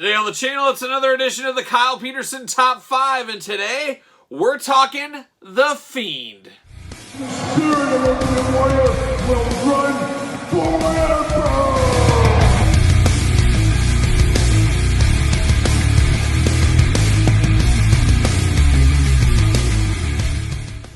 Today on the channel, it's another edition of the Kyle Peterson Top 5, and today, we're talking The Fiend. The spirit of Ultimate Warrior will run forever!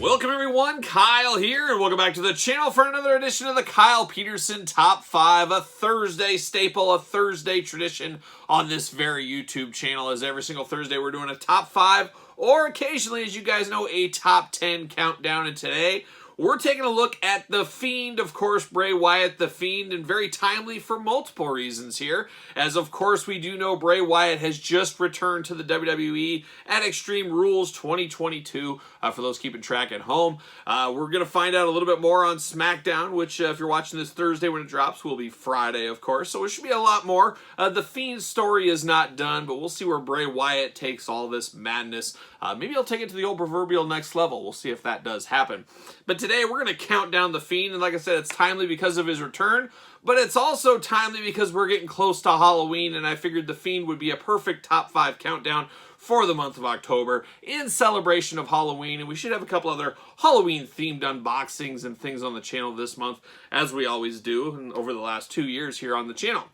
Welcome everyone, Kyle here, and welcome back to the channel for another edition of the Kyle Peterson Top 5, a Thursday staple, a Thursday tradition on this very YouTube channel. As every single Thursday we're doing a Top 5, or occasionally, as you guys know, a Top 10 countdown, and today we're taking a look at The Fiend, of course, Bray Wyatt, The Fiend, and very timely for multiple reasons here, as of course we do know Bray Wyatt has just returned to the WWE at Extreme Rules 2022, for those keeping track at home. We're going to find out a little bit more on SmackDown, which if you're watching this Thursday when it drops, will be Friday, of course, so it should be a lot more. The Fiend's story is not done, but we'll see where Bray Wyatt takes all this madness. Maybe he'll take it to the old proverbial next level. We'll see if that does happen. But today we're going to count down The Fiend, and like I said, it's timely because of his return, but it's also timely because we're getting close to Halloween, and I figured The Fiend would be a perfect top 5 countdown for the month of October in celebration of Halloween, and we should have a couple other Halloween-themed unboxings and things on the channel this month, as we always do, and over the last 2 years here on the channel.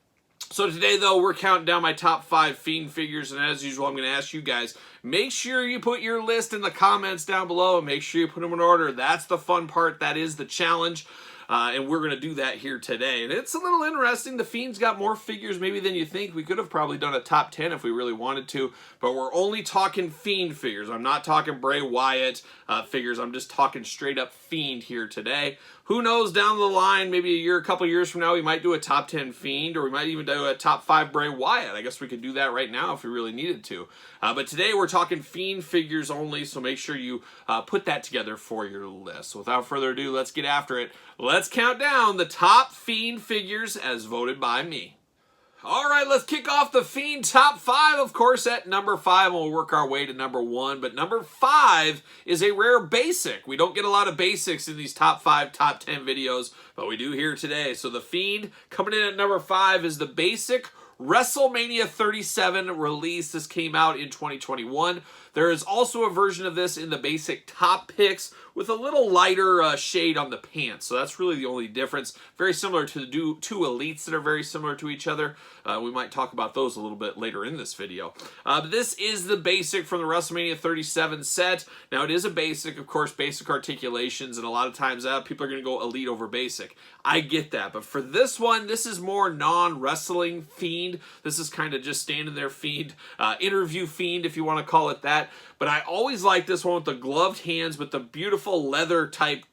So today, though, we're counting down my top 5 Fiend figures, and as usual, I'm going to ask you guys, make sure you put your list in the comments down below, and make sure you put them in order. That's the fun part. That is the challenge. And we're going to do that here today. And it's a little interesting. The Fiend's got more figures maybe than you think. We could have probably done a top 10 if we really wanted to, but we're only talking Fiend figures. I'm not talking Bray Wyatt figures. I'm just talking straight up Fiend here today. Who knows, down the line, maybe a couple years from now, we might do a top 10 Fiend, or we might even do a top 5 Bray Wyatt. I guess we could do that right now if we really needed to. But today we're talking Fiend figures only, so make sure you put that together for your list. So without further ado, let's get after it. Let's count down the top Fiend figures as voted by me. Alright, let's kick off the Fiend top 5, of course, at number 5, and we'll work our way to number 1. But number 5 is a rare basic. We don't get a lot of basics in these top 5, top 10 videos, but we do here today. So the Fiend coming in at number 5 is the basic WrestleMania 37 release. This came out in 2021. There is also a version of this in the basic top picks with a little lighter shade on the pants. So that's really the only difference. Very similar to the two elites that are very similar to each other. We might talk about those a little bit later in this video. But this is the basic from the WrestleMania 37 set. Now it is a basic, of course, basic articulations, and a lot of times people are going to go elite over basic. I get that, but for this one, this is more non-wrestling Fiend. This is kind of just standing there Fiend, interview Fiend if you want to call it that. But I always like this one with the gloved hands with the beautiful leather type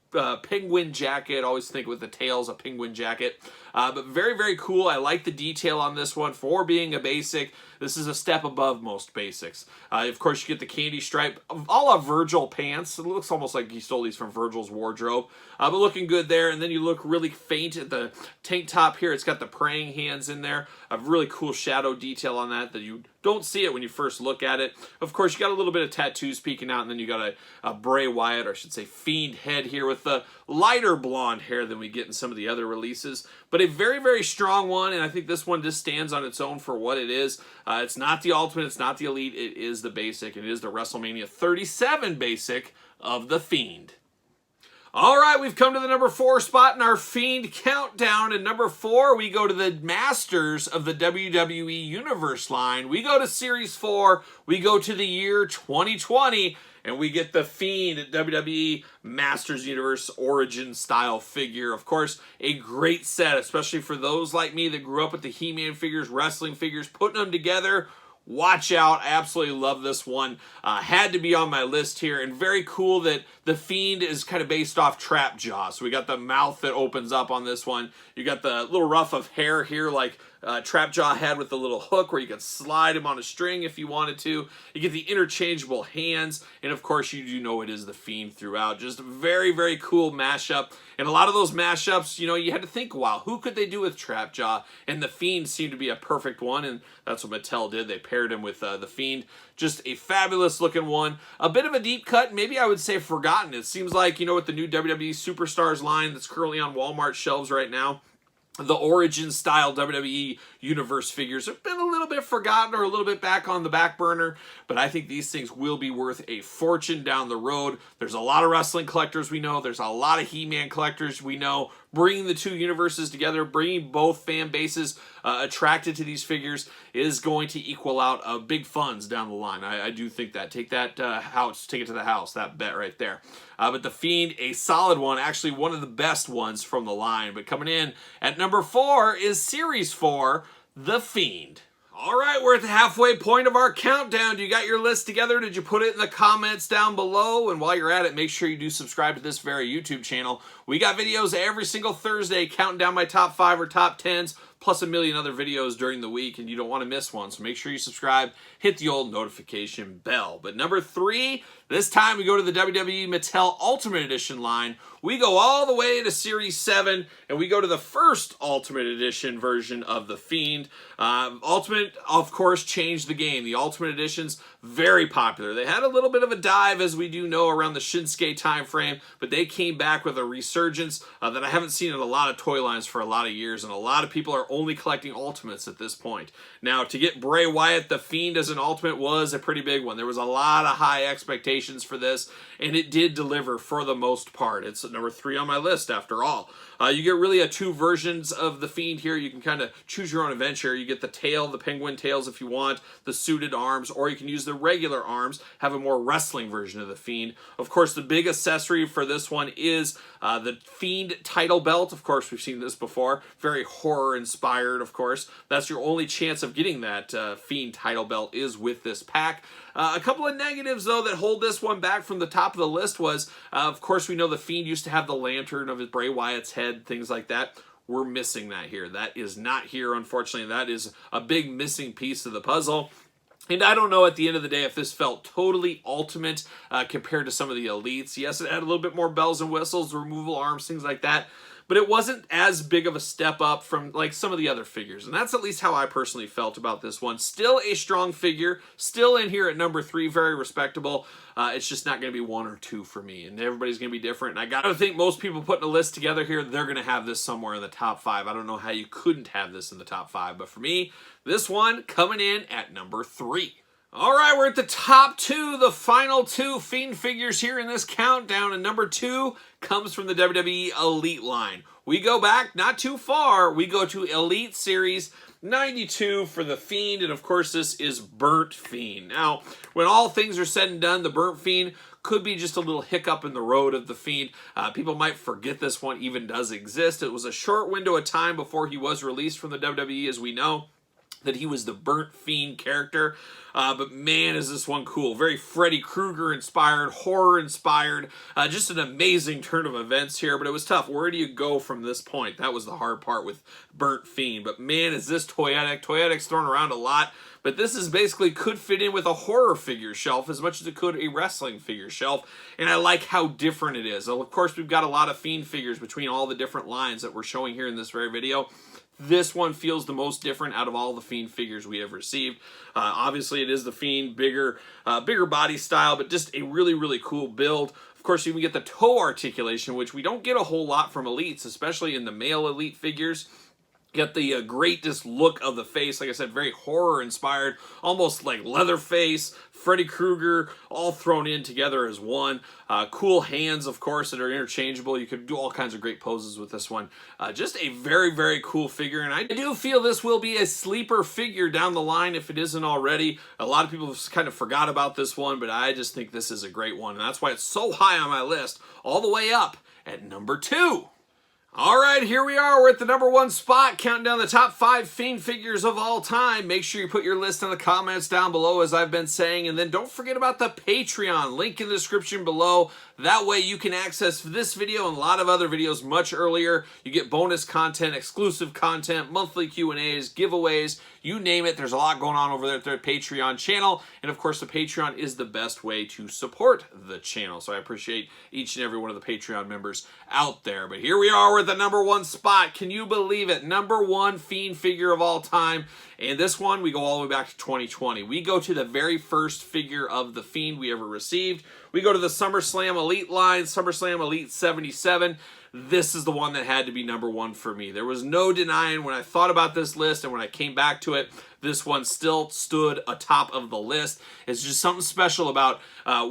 penguin jacket. Always think with the tails a penguin jacket. But very, very cool. I like the detail on this one for being a basic. This is a step above most basics. Of course, you get the candy stripe, a la Virgil pants. It looks almost like he stole these from Virgil's wardrobe. But looking good there. And then you look really faint at the tank top here. It's got the praying hands in there. A really cool shadow detail on that you don't see it when you first look at it. Of course, you got a little bit of tattoos peeking out, and then you got a Bray Wyatt, or I should say Fiend head here with the lighter blonde hair than we get in some of the other releases. But a very, very strong one, and I think this one just stands on its own for what it is. It's not the Ultimate, it's not the Elite, it is the basic, and it is the WrestleMania 37 basic of The Fiend. Alright, we've come to the number 4 spot in our Fiend countdown. And number 4, we go to the Masters of the WWE Universe line. We go to Series 4, we go to the year 2020, and we get the Fiend at WWE Masters Universe Origin style figure. Of course, a great set, especially for those like me that grew up with the He-Man figures, wrestling figures, putting them together. Watch out. I absolutely love this one. Had to be on my list here. And very cool that the Fiend is kind of based off Trap Jaw. So we got the mouth that opens up on this one. You got the little ruff of hair here like Trap Jaw had with the little hook where you could slide him on a string if you wanted to. You get the interchangeable hands. And of course, you do know it is the Fiend throughout. Just a very, very cool mashup. And a lot of those mashups, you know, you had to think, wow, who could they do with Trap Jaw? And the Fiend seemed to be a perfect one, and that's what Mattel did. They paired him with the Fiend. Just a fabulous looking one. A bit of a deep cut, maybe I would say forgotten. It seems like, you know, with the new WWE Superstars line that's currently on Walmart shelves right now, the Origin style WWE Universe figures have been a little little bit forgotten or a little bit back on the back burner, but I think these things will be worth a fortune down the road. There's a lot of wrestling collectors we know. There's a lot of He-Man collectors we know. Bringing the two universes together, bringing both fan bases attracted to these figures is going to equal out big funds down the line. I do think that. Take that house, take it to the house, that bet right there. But the Fiend, a solid one, actually one of the best ones from the line. But coming in at number 4 is Series 4, The Fiend. All right, we're at the halfway point of our countdown. Do you got your list together? Did you put it in the comments down below? And while you're at it, make sure you do subscribe to this very YouTube channel. We got videos every single Thursday counting down my top 5 or top 10s, plus a million other videos during the week, and you don't want to miss one. So make sure you subscribe, hit the old notification bell. But number 3, this time we go to the WWE Mattel Ultimate Edition line. We go all the way to Series 7, and we go to the first Ultimate Edition version of The Fiend. Ultimate, of course, changed the game. The Ultimate Editions, very popular. They had a little bit of a dive, as we do know, around the Shinsuke time frame, but they came back with a resurgence that I haven't seen in a lot of toy lines for a lot of years, and a lot of people are only collecting Ultimates at this point. Now, to get Bray Wyatt, The Fiend, as an Ultimate was a pretty big one. There was a lot of high expectations for this, and it did deliver for the most part. It's number 3 on my list, after all. You get really 2 versions of The Fiend here. You can kind of choose your own adventure. You get the tail, the penguin tails if you want, the suited arms, or you can use the regular arms, have a more wrestling version of The Fiend. Of course, the big accessory for this one is the Fiend title belt. Of course, we've seen this before. Very horror-inspired, of course. That's your only chance of getting that Fiend title belt is with this pack. A couple of negatives, though, that hold this one back from the top of the list was, of course, we know the Fiend used to have the lantern of his Bray Wyatt's head, things like that. We're missing that here. That is not here, unfortunately. That is a big missing piece of the puzzle. And I don't know at the end of the day if this felt totally ultimate compared to some of the elites. Yes, it had a little bit more bells and whistles, removable arms, things like that. But it wasn't as big of a step up from like some of the other figures. And that's at least how I personally felt about this one. Still a strong figure. Still in here at number 3. Very respectable. It's just not going to be 1 or 2 for me. And everybody's going to be different. And I got to think most people putting a list together here, they're going to have this somewhere in the top 5. I don't know how you couldn't have this in the top 5. But for me, this one coming in at number 3. All right, we're at the top 2, the final 2 Fiend figures here in this countdown, and number 2 comes from the WWE Elite line. We go back not too far. We go to Elite Series 92 for the Fiend, and of course this is Burnt Fiend. Now, when all things are said and done, the Burnt Fiend could be just a little hiccup in the road of the Fiend. People might forget this one even does exist. It was a short window of time before he was released from the WWE, as we know, that he was the Burnt Fiend character. But man, is this one cool. Very Freddy Krueger inspired, horror inspired. Just an amazing turn of events here, but it was tough. Where do you go from this point? That was the hard part with Burnt Fiend. But man, is this toyetic. Toyetic's thrown around a lot, but this is basically could fit in with a horror figure shelf as much as it could a wrestling figure shelf. And I like how different it is. Of course, we've got a lot of Fiend figures between all the different lines that we're showing here in this very video. This one feels the most different out of all the Fiend figures we have received. Obviously, it is the Fiend, bigger body style, but just a really, really cool build. Of course, you can get the toe articulation, which we don't get a whole lot from elites, especially in the male elite figures. Get the greatest look of the face. Like I said, very horror-inspired, almost like Leatherface, Freddy Krueger, all thrown in together as one. Cool hands, of course, that are interchangeable. You could do all kinds of great poses with this one. Just a very, very cool figure, and I do feel this will be a sleeper figure down the line if it isn't already. A lot of people have kind of forgot about this one, but I just think this is a great one, and that's why it's so high on my list, all the way up at number 2. All right, here we are. We're at the number 1 spot, counting down the top 5 Fiend figures of all time. Make sure you put your list in the comments down below, as I've been saying. And then don't forget about the Patreon. Link in the description below. That way you can access this video and a lot of other videos much earlier. You get bonus content, exclusive content, monthly Q&As, giveaways, you name it. There's a lot going on over there at their Patreon channel. And of course, the Patreon is the best way to support the channel. So I appreciate each and every one of the Patreon members out there. But here we are, we're at the number 1 spot. Can you believe it? Number 1 Fiend figure of all time. And this one, we go all the way back to 2020. We go to the very first figure of the Fiend we ever received. We go to the SummerSlam Elite line, SummerSlam Elite 77. This is the one that had to be number 1 for me. There was no denying when I thought about this list and when I came back to it, this one still stood atop of the list. It's just something special about,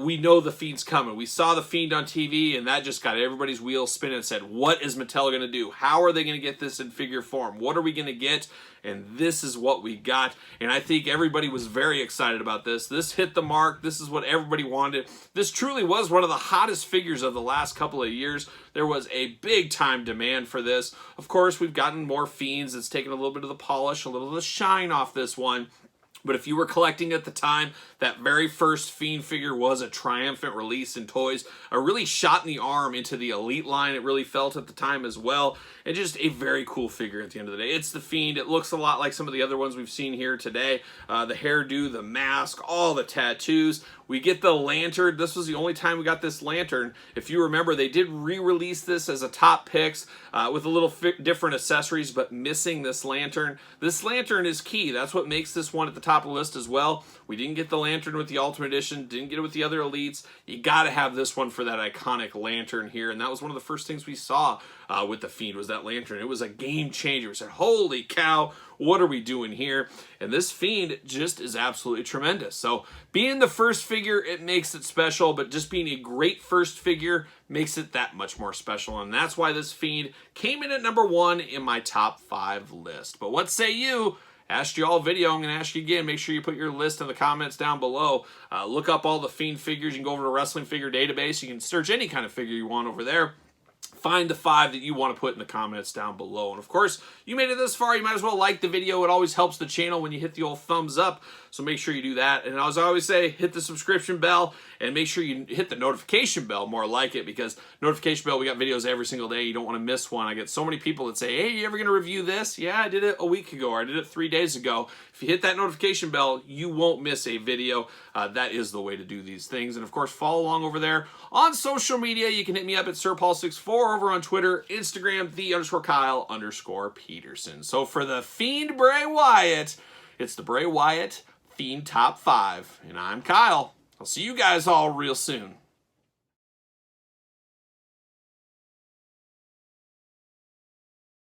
we know the Fiend's coming. We saw the Fiend on TV, and that just got everybody's wheels spinning and said, what is Mattel going to do? How are they going to get this in figure form? What are we going to get? And this is what we got. And I think everybody was very excited about this. This hit the mark. This is what everybody wanted. This truly was one of the hottest figures of the last couple of years. There was a big time demand for this. Of course, we've gotten more Fiends. It's taken a little bit of the polish, a little of the shine off this one. But if you were collecting at the time, that very first Fiend figure was a triumphant release in toys. A really shot in the arm into the Elite line, it really felt at the time as well. And just a very cool figure at the end of the day. It's the Fiend. It looks a lot like some of the other ones we've seen here today. The hairdo, the mask, all the tattoos. We get the lantern. This was the only time we got this lantern. If you remember, they did re-release this as a top picks with a little different accessories, but missing this lantern. This lantern is key. That's what makes this one at the top of the list as well. We didn't get the lantern with the Ultimate Edition, didn't get it with the other Elites. You got to have this one for that iconic lantern here, and that was one of the first things we saw with the Fiend was that lantern. It was a game changer. We said, holy cow, what are we doing here? And this Fiend just is absolutely tremendous. So being the first figure, it makes it special, but just being a great first figure makes it that much more special. And that's why this Fiend came in at number 1 in my top 5 list. But what say you? Asked you all video. I'm going to ask you again. Make sure you put your list in the comments down below. Look up all the Fiend figures. You can go over to Wrestling Figure Database. You can search any kind of figure you want over there. Find the 5 that you want to put in the comments down below. And of course, you made it this far, you might as well like the video. It always helps the channel when you hit the old thumbs up. So make sure you do that. And as I always say, hit the subscription bell and make sure you hit the notification bell, more like it, because notification bell, we got videos every single day. You don't want to miss one. I get so many people that say, hey, you ever going to review this? Yeah, I did it a week ago, or I did it 3 days ago. If you hit that notification bell, you won't miss a video. That is the way to do these things. And of course, follow along over there on social media. You can hit me up at SirPaul64 over on Twitter, Instagram, _Kyle_Peterson. So for the Fiend Bray Wyatt, it's the Bray Wyatt Fiend Top 5. And I'm Kyle. I'll see you guys all real soon.